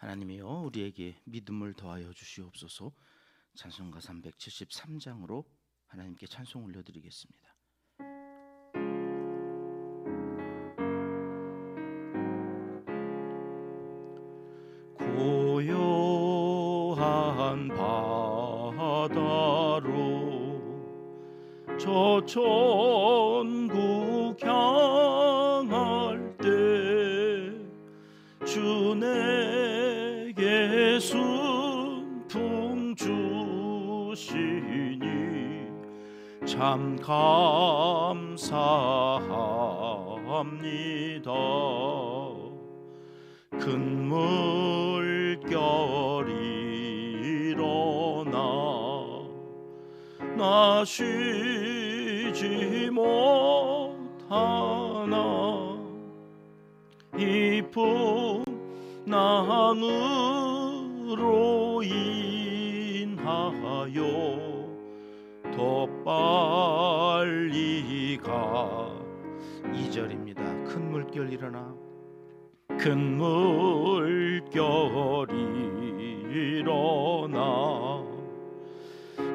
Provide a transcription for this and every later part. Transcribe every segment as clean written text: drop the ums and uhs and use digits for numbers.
하나님이여 우리에게 믿음을 더하여 주시옵소서. 찬송가 373장으로 하나님께 찬송 올려드리겠습니다. 고요한 바다로 저 천국 향할 때 주 내게 순풍 주시니 참 감사합니다. 큰 물결이 일어나 나 쉬지 못하나 이 풍랑으로 인하여 더 빨리 가. 2절입니다. 큰 물결 일어나 큰 물결이 일어나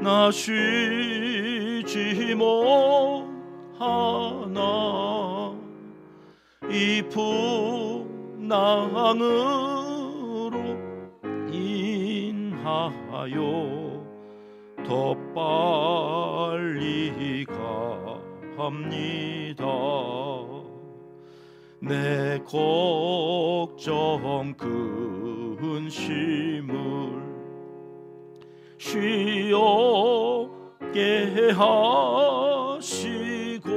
나 쉬지 못하나 이 풍랑으로 인하여 더 빨리 갑니다. 내 걱정 근심을 쉬었게 하시고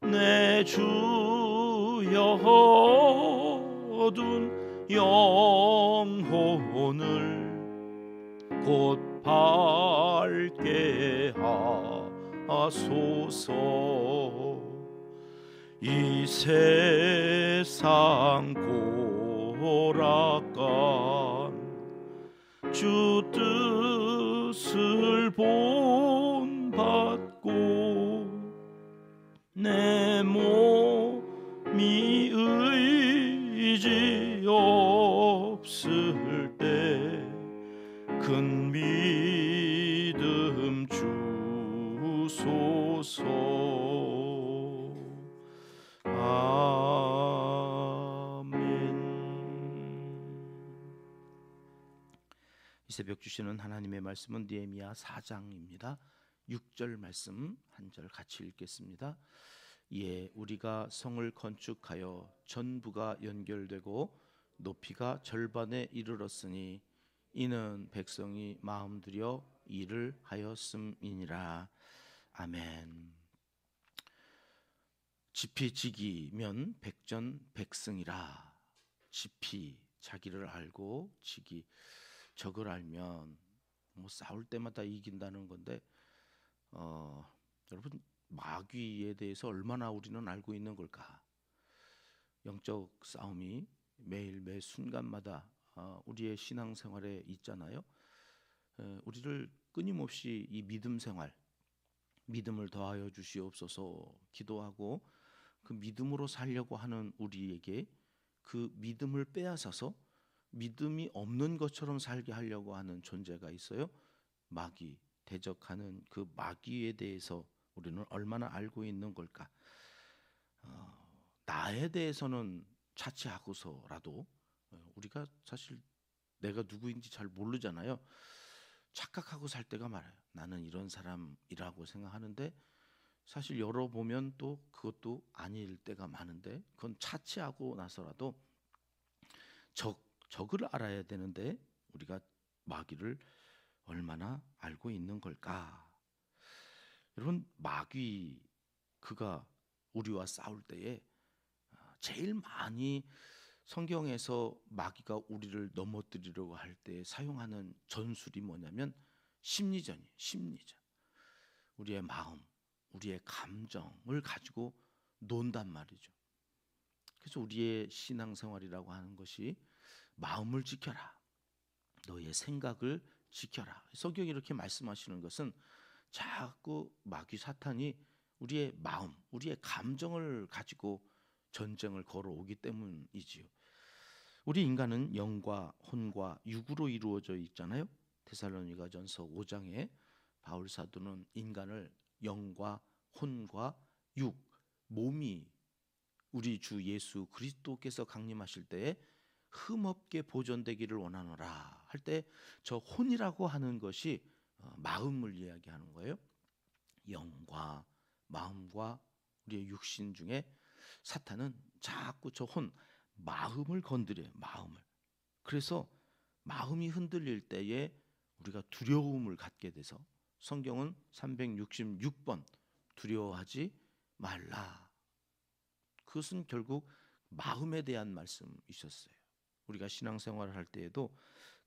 내 주여 얻은 영혼을 곧 밝게 하소서. 이 세상 고락간 주 뜻을 본받고 내 몸이 의지 없을 때 큰 믿음 주소서. 이 새벽 주시는 하나님의 말씀은 느헤미야 4장입니다. 6절 말씀 한 절 같이 읽겠습니다. 이에 우리가 성을 건축하여 전부가 연결되고 높이가 절반에 이르렀으니 이는 백성이 마음들여 일을 하였음이니라. 아멘. 지피지기면 백전백승이라. 지피 자기를 알고 지기 적을 알면 뭐 싸울 때마다 이긴다는 건데 여러분 마귀에 대해서 얼마나 우리는 알고 있는 걸까? 영적 싸움이 매일 매 순간마다 우리의 신앙생활에 있잖아요. 우리를 끊임없이 이 믿음 생활, 믿음을 더하여 주시옵소서 기도하고 그 믿음으로 살려고 하는 우리에게 그 믿음을 빼앗아서 믿음이 없는 것처럼 살게 하려고 하는 존재가 있어요. 마귀, 대적하는 그 마귀에 대해서 우리는 얼마나 알고 있는 걸까? 나에 대해서는 차치하고서라도 우리가 사실 내가 누구인지 잘 모르잖아요. 착각하고 살 때가 많아요. 나는 이런 사람이라고 생각하는데 사실 열어보면 또 그것도 아닐 때가 많은데 그건 차치하고 나서라도 적을 알아야 되는데 우리가 마귀를 얼마나 알고 있는 걸까? 여러분 마귀 그가 우리와 싸울 때에 제일 많이 성경에서 마귀가 우리를 넘어뜨리려고 할 때 사용하는 전술이 뭐냐면 심리전이에요. 심리전. 우리의 마음, 우리의 감정을 가지고 논단 말이죠. 그래서 우리의 신앙생활이라고 하는 것이 마음을 지켜라. 너의 생각을 지켜라. 성경이 이렇게 말씀하시는 것은 자꾸 마귀 사탄이 우리의 마음, 우리의 감정을 가지고 전쟁을 걸어오기 때문이지요. 우리 인간은 영과 혼과 육으로 이루어져 있잖아요. 데살로니가전서 5장에 바울 사도는 인간을 영과 혼과 육, 몸이 우리 주 예수 그리스도께서 강림하실 때에 흠없게 보존되기를 원하노라 할 때 저 혼이라고 하는 것이 마음을 이야기하는 거예요. 영과 마음과 우리의 육신 중에 사탄은 자꾸 저 혼, 마음을 건드려요. 마음을. 그래서 마음이 흔들릴 때에 우리가 두려움을 갖게 돼서 성경은 366번 두려워하지 말라. 그것은 결국 마음에 대한 말씀이셨어요. 우리가 신앙생활을 할 때에도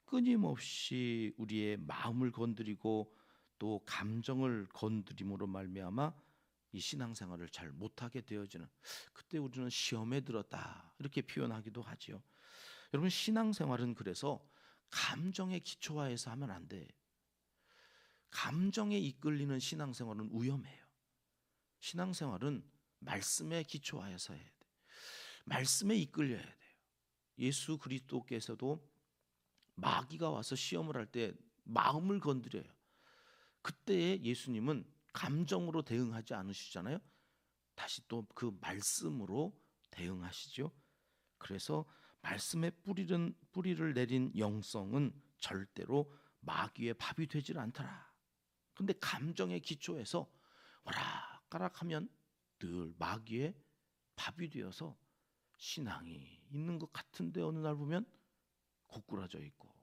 끊임없이 우리의 마음을 건드리고 또 감정을 건드림으로 말미암아 이 신앙생활을 잘 못하게 되어지는, 그때 우리는 시험에 들었다 이렇게 표현하기도 하지요. 여러분, 신앙생활은 그래서 감정에 기초화해서 하면 안 돼. 감정에 이끌리는 신앙생활은 위험해요. 신앙생활은 말씀에 기초하여서 해야 돼. 말씀에 이끌려야 돼요. 예수 그리스도께서도 마귀가 와서 시험을 할 때 마음을 건드려요. 그때에 예수님은 감정으로 대응하지 않으시잖아요. 다시 또 그 말씀으로 대응하시죠. 그래서 말씀에 뿌리를 내린 영성은 절대로 마귀의 밥이 되질 않더라. 근데 감정의 기초에서 오락가락하면 늘 마귀의 밥이 되어서 신앙이 있는 것 같은데 어느 날 보면 고꾸라져 있고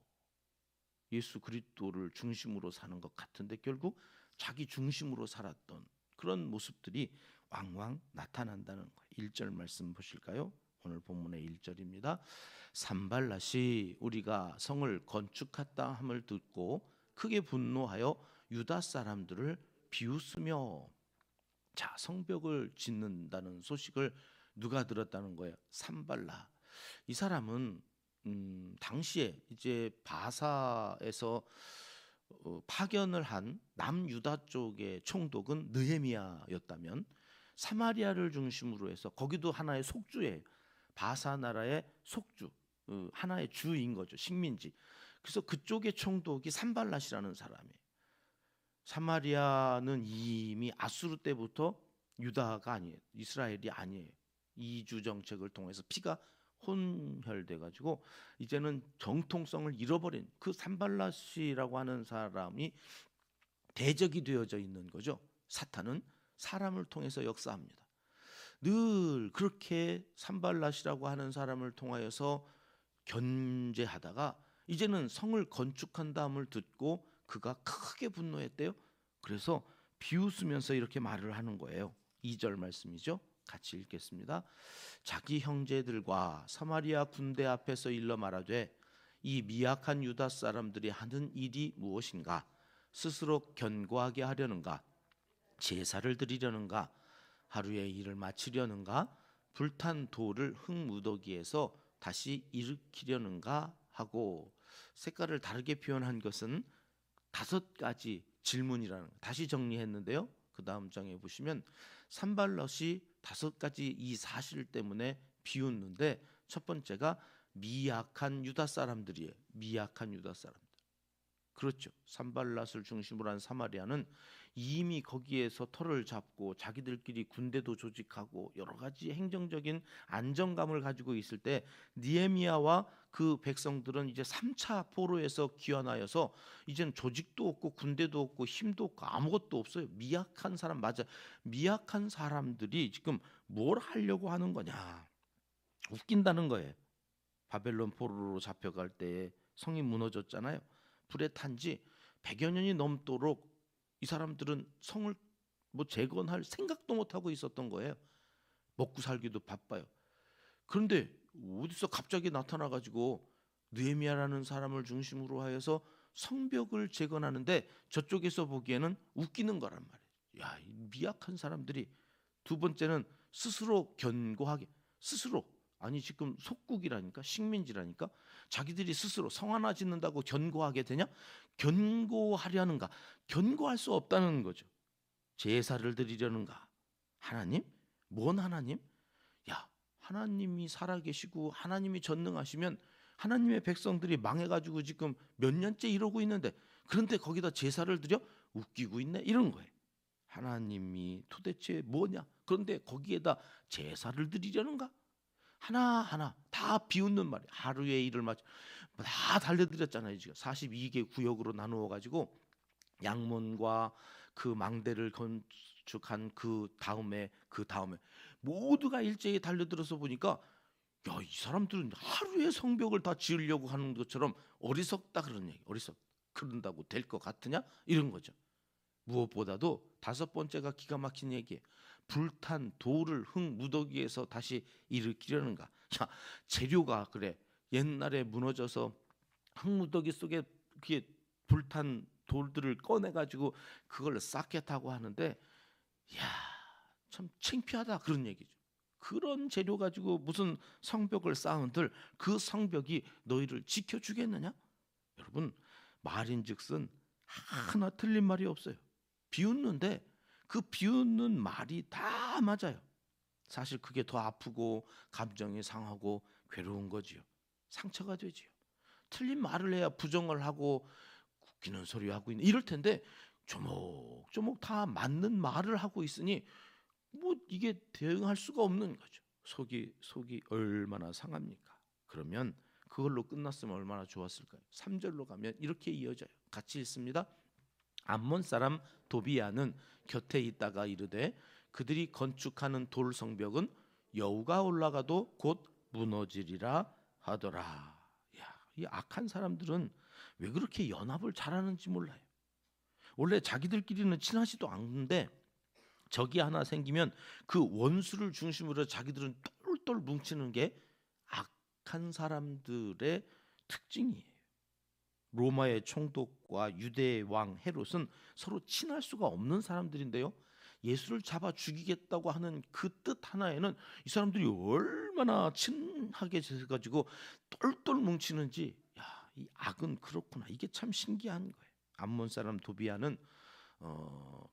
예수 그리스도를 중심으로 사는 것 같은데 결국 자기 중심으로 살았던 그런 모습들이 왕왕 나타난다는 거예요. 1절 말씀 보실까요? 오늘 본문의 1절입니다. 산발랏이 우리가 성을 건축했다 함을 듣고 크게 분노하여 유다 사람들을 비웃으며, 자, 성벽을 짓는다는 소식을 누가 들었다는 거예요? 산발랏. 이 사람은 당시에 이제 바사에서 파견을 한 남유다 쪽의 총독은 느헤미야였다면 사마리아를 중심으로 해서 거기도 하나의 속주예요. 바사 나라의 속주, 하나의 주인 거죠. 식민지. 그래서 그쪽의 총독이 산발랏이라는 사람이에요. 사마리아는 이미 아수르 때부터 유다가 아니에요. 이스라엘이 아니에요. 이주 정책을 통해서 피가 혼혈돼 가지고 이제는 정통성을 잃어버린 그 산발랏이라고 하는 사람이 대적이 되어져 있는 거죠. 사탄은 사람을 통해서 역사합니다. 늘 그렇게 산발랏이라고 하는 사람을 통하여서 견제하다가 이제는 성을 건축한다함을 듣고 그가 크게 분노했대요. 그래서 비웃으면서 이렇게 말을 하는 거예요. 2절 말씀이죠. 같이 읽겠습니다. 자기 형제들과 사마리아 군대 앞에서 일러 말하되 이 미약한 유다 사람들이 하는 일이 무엇인가? 스스로 견고하게 하려는가? 제사를 드리려는가? 하루의 일을 마치려는가? 불탄 돌을 흙무더기에서 다시 일으키려는가 하고, 색깔을 다르게 표현한 것은 5가지 질문이라는, 다시 정리했는데요. 그 다음 장에 보시면 산발랏이 5가지 이 사실 때문에 비웃는데, 첫 번째가 미약한 유다 사람들이에요. 미약한 유다 사람들. 그렇죠. 산발랏을 중심으로 한 사마리아는 이미 거기에서 터를 잡고 자기들끼리 군대도 조직하고 여러 가지 행정적인 안정감을 가지고 있을 때 느헤미야와 그 백성들은 이제 3차 포로에서 귀환하여서 이제는 조직도 없고 군대도 없고 힘도 없고 아무것도 없어요. 미약한 사람, 맞아. 미약한 사람들이 지금 뭘 하려고 하는 거냐? 웃긴다는 거예요. 바벨론 포로로 잡혀갈 때 성이 무너졌잖아요. 불에 탄 지 100여 년이 넘도록 이 사람들은 성을 재건할 생각도 못하고 있었던 거예요. 먹고 살기도 바빠요. 그런데 어디서 갑자기 나타나가지고 느헤미야라는 사람을 중심으로 하여서 성벽을 재건하는데 저쪽에서 보기에는 웃기는 거란 말이에요. 야, 이 미약한 사람들이. 두 번째는 스스로 견고하게, 스스로, 아니 지금 속국이라니까, 식민지라니까, 자기들이 스스로 성 하나 짓는다고 견고하게 되냐? 견고하려는가? 견고할 수 없다는 거죠. 제사를 드리려는가? 하나님? 뭔 하나님? 야, 하나님이 살아계시고 하나님이 전능하시면 하나님의 백성들이 망해가지고 지금 몇 년째 이러고 있는데, 그런데 거기다 제사를 드려? 웃기고 있네, 이런 거예요. 하나님이 도대체 뭐냐? 그런데 거기에다 제사를 드리려는가? 하나하나 다 비웃는 말이에요. 하루의 일을 다 달려드렸잖아요. 지금 42개 구역으로 나누어 가지고 양문과 그 망대를 건축한 그 다음에 모두가 일제히 달려들어서 보니까, 야, 이 사람들은 하루에 성벽을 다 지으려고 하는 것처럼 어리석다, 그런 얘기. 그런다고 될 것 같으냐? 이런 거죠. 무엇보다도 다섯 번째가 기가 막힌 얘기예요. 불탄 돌을 흙 무더기에서 다시 일으키려는가? 야, 재료가 그래. 옛날에 무너져서 흙 무더기 속에 그게 불탄 돌들을 꺼내 가지고 그걸 쌓게 타고 하는데, 야, 참 창피하다, 그런 얘기죠. 그런 재료 가지고 무슨 성벽을 쌓은들 그 성벽이 너희를 지켜주겠느냐? 여러분, 말인즉슨 하나 틀린 말이 없어요. 비웃는데 그 비웃는 말이 다 맞아요. 사실 그게 더 아프고 감정이 상하고 괴로운 거지요. 상처가 되지요. 틀린 말을 해야 부정을 하고 웃기는 소리 하고 있는, 이럴 텐데 조목조목 다 맞는 말을 하고 있으니 뭐 이게 대응할 수가 없는 거죠. 속이 얼마나 상합니까? 그러면 그걸로 끝났으면 얼마나 좋았을까요? 3절로 가면 이렇게 이어져요. 같이 읽습니다. 암몬 사람 도비야는 곁에 있다가 이르되 그들이 건축하는 돌 성벽은 여우가 올라가도 곧 무너지리라 하더라. 야, 이 악한 사람들은 왜 그렇게 연합을 잘하는지 몰라요. 원래 자기들끼리는 친하지도 않는데 적이 하나 생기면 그 원수를 중심으로 자기들은 똘똘 뭉치는 게 악한 사람들의 특징이에요. 로마의 총독과 유대의 왕 헤롯은 서로 친할 수가 없는 사람들인데요, 예수를 잡아 죽이겠다고 하는 그 뜻 하나에는 이 사람들이 얼마나 친하게 돼가지고 똘똘 뭉치는지, 야, 이 악은 그렇구나, 이게 참 신기한 거예요. 암몬 사람 도비야는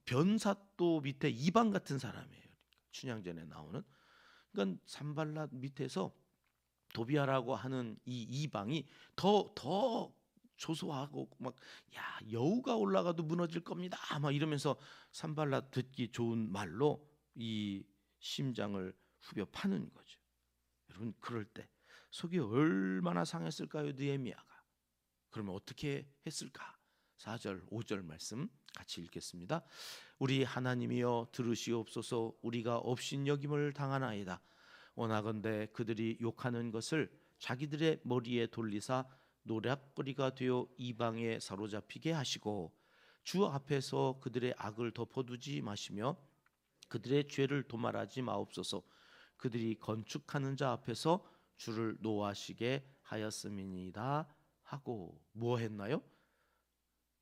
변사또 밑에 이방 같은 사람이에요. 춘향전에 나오는. 그러니까 산발랏 밑에서 도비야라고 하는 이 이방이 더 조소하고 막, 야, 여우가 올라가도 무너질 겁니다, 막 이러면서 산발랏 듣기 좋은 말로 이 심장을 후벼 파는 거죠. 여러분, 그럴 때 속이 얼마나 상했을까요, 느헤미야가. 그러면 어떻게 했을까? 4절 5절 말씀 같이 읽겠습니다. 우리 하나님이여 들으시옵소서. 우리가 업신여김을 당하나이다. 원하건대 그들이 욕하는 것을 자기들의 머리에 돌리사 노략거리가 되어 이방에 사로잡히게 하시고 주 앞에서 그들의 악을 덮어두지 마시며 그들의 죄를 도말하지 마옵소서. 그들이 건축하는 자 앞에서 주를 노하시게 하였음이니이다 하고 뭐 했나요?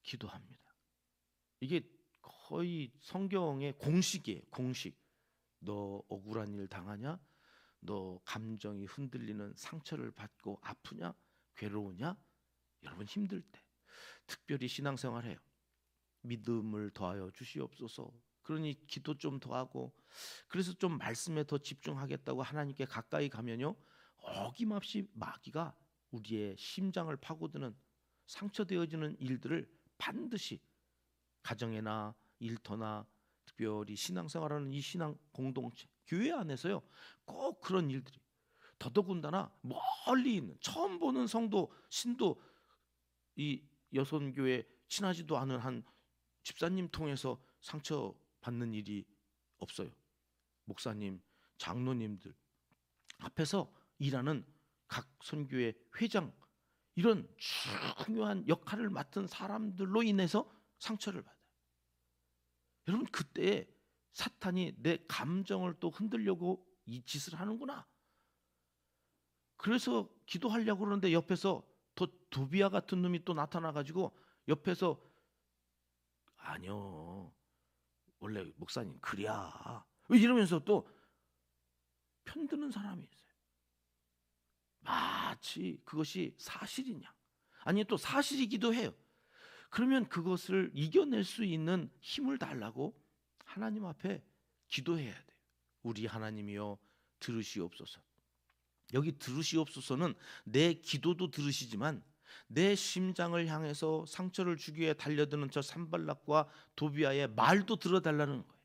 기도합니다. 이게 거의 성경의 공식이에요. 공식. 너 억울한 일 당하냐? 너 감정이 흔들리는, 상처를 받고 아프냐? 괴로우냐? 여러분, 힘들 때 특별히 신앙생활해요. 믿음을 더하여 주시옵소서. 그러니 기도 좀 더 하고, 그래서 좀 말씀에 더 집중하겠다고 하나님께 가까이 가면요, 어김없이 마귀가 우리의 심장을 파고드는, 상처되어지는 일들을 반드시 가정이나 일터나 특별히 신앙생활하는 이 신앙 공동체, 교회 안에서요, 꼭 그런 일들이, 더더군다나 멀리 있는 처음 보는 성도, 신도, 이 여선교회 친하지도 않은 한 집사님 통해서 상처 받는 일이 없어요. 목사님, 장로님들 앞에서 일하는 각 선교회 회장, 이런 중요한 역할을 맡은 사람들로 인해서 상처를 받아요. 여러분, 그때 사탄이 내 감정을 또 흔들려고 이 짓을 하는구나. 그래서 기도하려고 그러는데 옆에서 더 도비야 같은 놈이 또 나타나가지고 옆에서, 아니요, 원래 목사님 그래야, 이러면서 또 편드는 사람이 있어요. 마치 그것이 사실이냐, 아니 또 사실이기도 해요. 그러면 그것을 이겨낼 수 있는 힘을 달라고 하나님 앞에 기도해야 돼요. 우리 하나님이여 들으시옵소서. 여기 들으시옵소서는 내 기도도 들으시지만 내 심장을 향해서 상처를 주기 위해 달려드는 저 산발락과 도비아의 말도 들어달라는 거예요.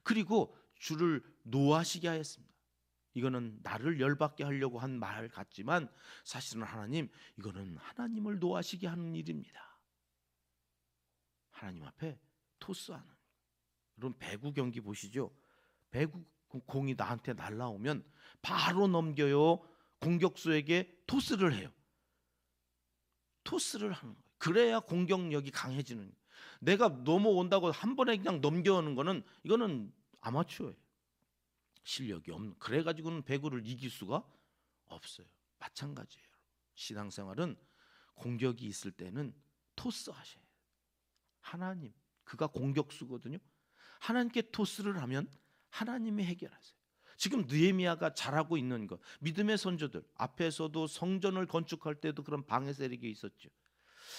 그리고 주를 노하시게 하였습니다. 이거는 나를 열받게 하려고 한 말 같지만 사실은 하나님, 이거는 하나님을 노하시게 하는 일입니다. 하나님 앞에 토스하는. 여러분 배구 경기 보시죠. 배구 공이 나한테 날라오면 바로 넘겨요. 공격수에게 토스를 해요. 토스를 하는 거예요. 그래야 공격력이 강해지는 거예요. 내가 넘어온다고 한 번에 그냥 넘겨오는 거는 이거는 아마추어예요. 실력이 없는. 그래가지고는 배구를 이길 수가 없어요. 마찬가지예요. 신앙생활은 공격이 있을 때는 토스 하셔야 돼요. 하나님, 그가 공격수거든요. 하나님께 토스를 하면 하나님이 해결하세요. 지금 느헤미야가 잘하고 있는 것, 믿음의 선조들 앞에서도 성전을 건축할 때도 그런 방해 세력이 있었죠.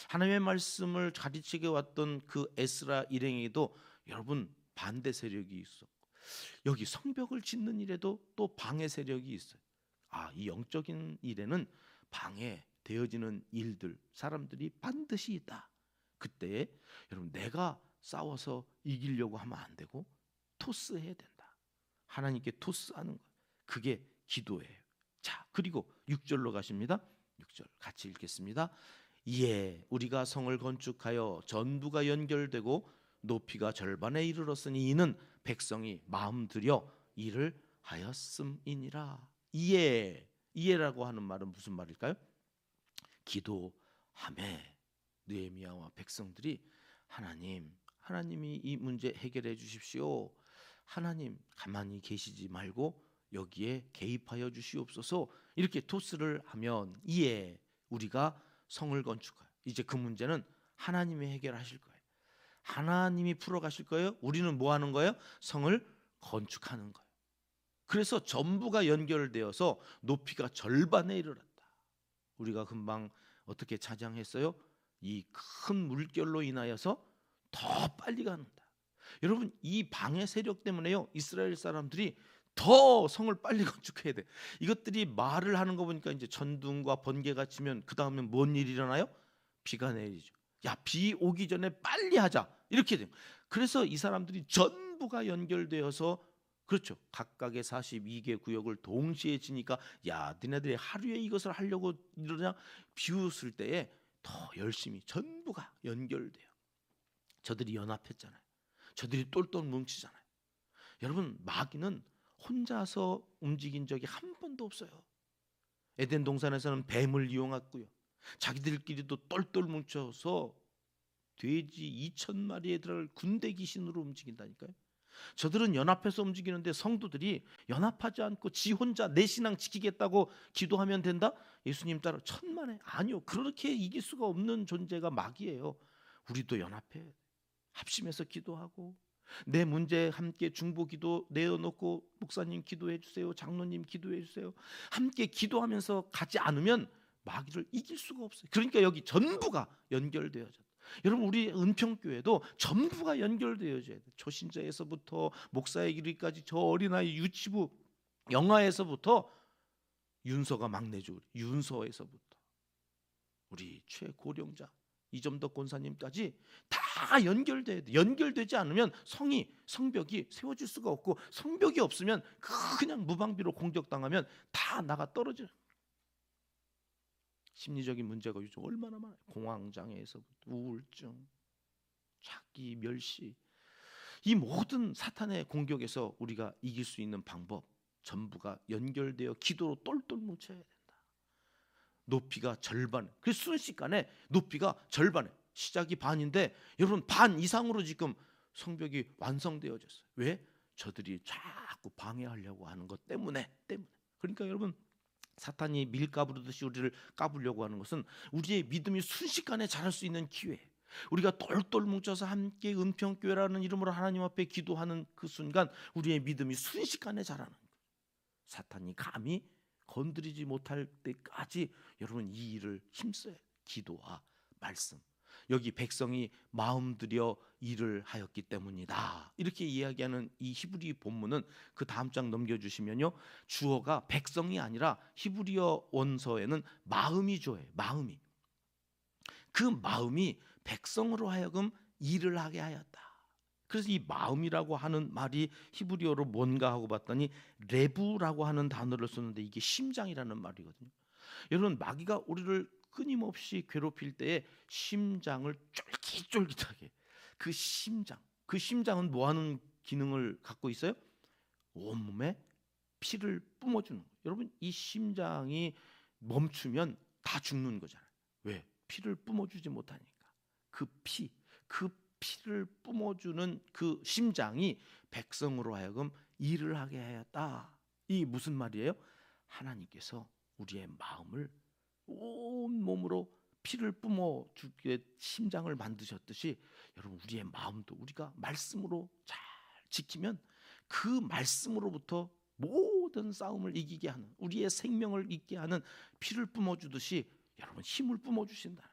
하나님의 말씀을 가르치게 왔던 그 에스라 일행에도 여러분 반대 세력이 있었고, 여기 성벽을 짓는 일에도 또 방해 세력이 있어요. 이 영적인 일에는 방해되어지는 일들, 사람들이 반드시 있다. 그때 여러분 내가 싸워서 이기려고 하면 안 되고 토스해야 된다. 하나님께 토스하는 것, 그게 기도예요. 자, 그리고 6절로 가십니다. 6절 같이 읽겠습니다. 이에 우리가 성을 건축하여 전부가 연결되고 높이가 절반에 이르렀으니 이는 백성이 마음 들여 일을 하였음이니라. 이해라고 하는 말은 무슨 말일까요? 기도하매 느헤미야와 백성들이 하나님이 이 문제 해결해 주십시오. 하나님 가만히 계시지 말고 여기에 개입하여 주시옵소서. 이렇게 토스를 하면 이에 우리가 성을 건축해요. 이제 그 문제는 하나님이 해결하실 거예요. 하나님이 풀어가실 거예요. 우리는 뭐 하는 거예요? 성을 건축하는 거예요. 그래서 전부가 연결되어서 높이가 절반에 이르렀다. 우리가 금방 어떻게 찬양했어요? 이 큰 물결로 인하여서 더 빨리 가는다. 여러분 이 방해 세력 때문에요, 이스라엘 사람들이 더 성을 빨리 건축해야 돼. 이것들이 말을 하는 거 보니까 이제 천둥과 번개가 치면 그 다음에 뭔 일이 일어나요? 비가 내리죠. 야, 비 오기 전에 빨리 하자 이렇게 돼요. 그래서 이 사람들이 전부가 연결되어서, 그렇죠, 각각의 42개 구역을 동시에 지니까 야, 니네들이 하루에 이것을 하려고 이러냐, 비웃을 때에 더 열심히 전부가 연결돼요. 저들이 연합했잖아요. 저들이 똘똘 뭉치잖아요. 여러분 마귀는 혼자서 움직인 적이 한 번도 없어요. 에덴 동산에서는 뱀을 이용했고요. 자기들끼리도 똘똘 뭉쳐서 돼지 2,000마리의 들을 군대 귀신으로 움직인다니까요. 저들은 연합해서 움직이는데 성도들이 연합하지 않고 지 혼자 내 신앙 지키겠다고 기도하면 된다? 예수님 따라 천만에 아니요. 그렇게 이길 수가 없는 존재가 마귀예요. 우리도 연합해 합심해서 기도하고 내 문제 함께 중보기도 내어놓고 목사님 기도해 주세요, 장로님 기도해 주세요, 함께 기도하면서 가지 않으면 마귀를 이길 수가 없어요. 그러니까 여기 전부가 연결되어져. 여러분 우리 은평교회도 전부가 연결되어져야 돼요. 초신자에서부터 목사에 이르기까지 저 어린아이 유치부 영아에서부터 윤서가 막내죠. 윤서에서부터 우리 최고령자 이점덕 권사님까지 다 연결돼야 돼. 연결되지 않으면 성벽이 세워질 수가 없고, 성벽이 없으면 그냥 무방비로 공격당하면 다 나가 떨어져요. 심리적인 문제가 요즘 얼마나 많아요. 공황장애에서부터 우울증, 자기 멸시, 이 모든 사탄의 공격에서 우리가 이길 수 있는 방법 전부가 연결되어 기도로 똘똘 뭉쳐야 된다. 높이가 절반, 그 순식간에 높이가 절반에, 시작이 반인데 여러분 반 이상으로 지금 성벽이 완성되어졌어요. 왜? 저들이 자꾸 방해하려고 하는 것 때문에. 그러니까 여러분 사탄이 밀 까부르듯이 우리를 까부려고 하는 것은 우리의 믿음이 순식간에 자랄 수 있는 기회예요. 우리가 똘똘 뭉쳐서 함께 은평교회라는 이름으로 하나님 앞에 기도하는 그 순간 우리의 믿음이 순식간에 자라는 거예요. 사탄이 감히 건드리지 못할 때까지 여러분 이 일을 힘써야 해요. 기도와 말씀. 여기 백성이 마음 들여 일을 하였기 때문이다. 이렇게 이야기하는 이 히브리 본문은 그 다음 장 넘겨주시면요, 주어가 백성이 아니라 히브리어 원서에는 마음이 주어예요. 마음이. 그 마음이 백성으로 하여금 일을 하게 하였다. 그래서 이 마음이라고 하는 말이 히브리어로 뭔가 하고 봤더니 레부라고 하는 단어를 썼는데 이게 심장이라는 말이거든요. 여러분, 마귀가 우리를 끊임없이 괴롭힐 때에 심장을 쫄깃쫄깃하게, 그 심장은 뭐 하는 기능을 갖고 있어요? 온몸에 피를 뿜어주는 거예요. 여러분, 이 심장이 멈추면 다 죽는 거잖아요. 왜? 피를 뿜어주지 못하니까. 그 피를 뿜어주는 그 심장이 백성으로 하여금 일을 하게 하였다. 이 무슨 말이에요? 하나님께서 우리의 마음을 온 몸으로 피를 뿜어주게 심장을 만드셨듯이, 여러분, 우리의 마음도 우리가 말씀으로 잘 지키면 그 말씀으로부터 모든 싸움을 이기게 하는, 우리의 생명을 있게 하는 피를 뿜어주듯이 여러분 힘을 뿜어주신다.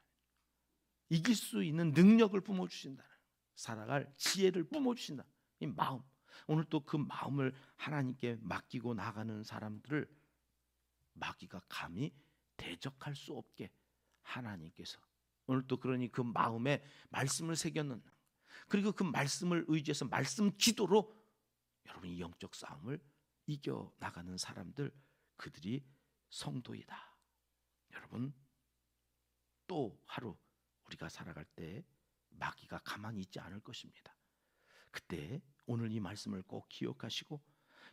이길 수 있는 능력을 뿜어주신다. 살아갈 지혜를 뿜어주신다. 이 마음. 오늘 또 그 마음을 하나님께 맡기고 나가는 사람들을 마귀가 감히 대적할 수 없게 하나님께서 오늘 또 그러니 그 마음에 말씀을 새겨넣는, 그리고 그 말씀을 의지해서 말씀 기도로 여러분이 영적 싸움을 이겨 나가는 사람들, 그들이 성도이다. 여러분, 또 하루 우리가 살아갈 때 마귀가 가만히 있지 않을 것입니다. 그때 오늘 이 말씀을 꼭 기억하시고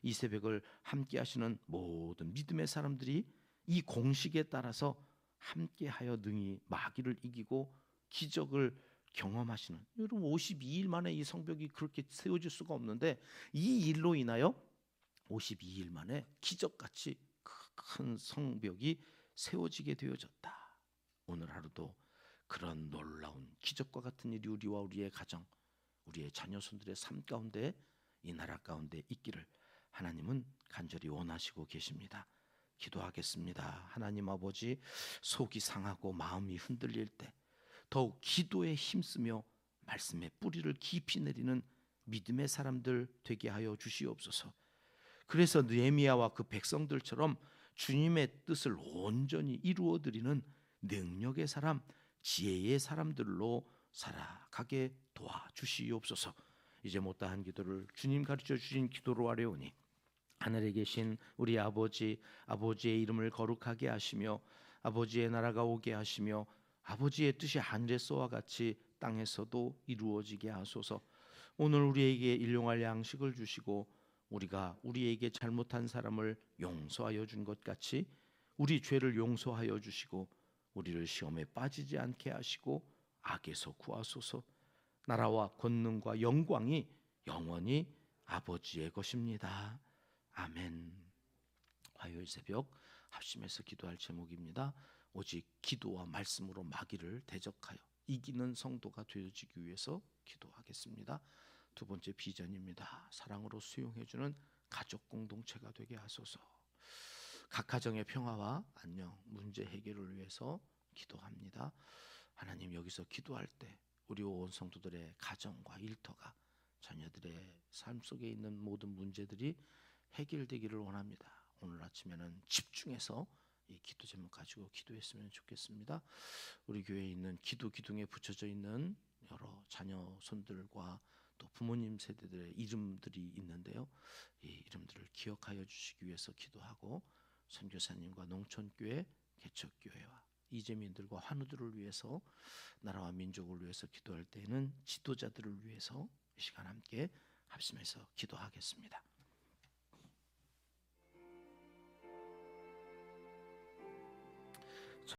이 새벽을 함께 하시는 모든 믿음의 사람들이 이 공식에 따라서 함께하여 능히 마귀를 이기고 기적을 경험하시는, 여러분 52일 만에 이 성벽이 그렇게 세워질 수가 없는데 이 일로 인하여 52일 만에 기적같이 큰 성벽이 세워지게 되어졌다. 오늘 하루도 그런 놀라운 기적과 같은 일이 우리와 우리의 가정, 우리의 자녀손들의 삶 가운데, 이 나라 가운데 있기를 하나님은 간절히 원하시고 계십니다. 기도하겠습니다. 하나님 아버지, 속이 상하고 마음이 흔들릴 때 더욱 기도에 힘쓰며 말씀의 뿌리를 깊이 내리는 믿음의 사람들 되게 하여 주시옵소서. 그래서 느헤미야와 그 백성들처럼 주님의 뜻을 온전히 이루어드리는 능력의 사람, 지혜의 사람들로 살아가게 도와주시옵소서. 이제 못다한 기도를 주님 가르쳐 주신 기도로 하려오니 하늘에 계신 우리 아버지, 아버지의 이름을 거룩하게 하시며 아버지의 나라가 오게 하시며 아버지의 뜻이 하늘에서와 같이 땅에서도 이루어지게 하소서. 오늘 우리에게 일용할 양식을 주시고 우리가 우리에게 잘못한 사람을 용서하여 준 것 같이 우리 죄를 용서하여 주시고 우리를 시험에 빠지지 않게 하시고 악에서 구하소서. 나라와 권능과 영광이 영원히 아버지의 것입니다. 아멘. 화요일 새벽 합심해서 기도할 제목입니다. 오직 기도와 말씀으로 마귀를 대적하여 이기는 성도가 되어지기 위해서 기도하겠습니다. 두 번째 비전입니다. 사랑으로 수용해주는 가족 공동체가 되게 하소서. 각 가정의 평화와 안녕, 문제 해결을 위해서 기도합니다. 하나님, 여기서 기도할 때 우리 온 성도들의 가정과 일터가, 자녀들의 삶 속에 있는 모든 문제들이 해결되기를 원합니다. 오늘 아침에는 집중해서 이 기도 제목 가지고 기도했으면 좋겠습니다. 우리 교회에 있는 기도 기둥에 붙여져 있는 여러 자녀 손들과 또 부모님 세대들의 이름들이 있는데요, 이 이름들을 기억하여 주시기 위해서 기도하고, 선교사님과 농촌교회, 개척교회와 이재민들과 환우들을 위해서, 나라와 민족을 위해서 기도할 때에는 지도자들을 위해서 이 시간 함께 합심해서 기도하겠습니다.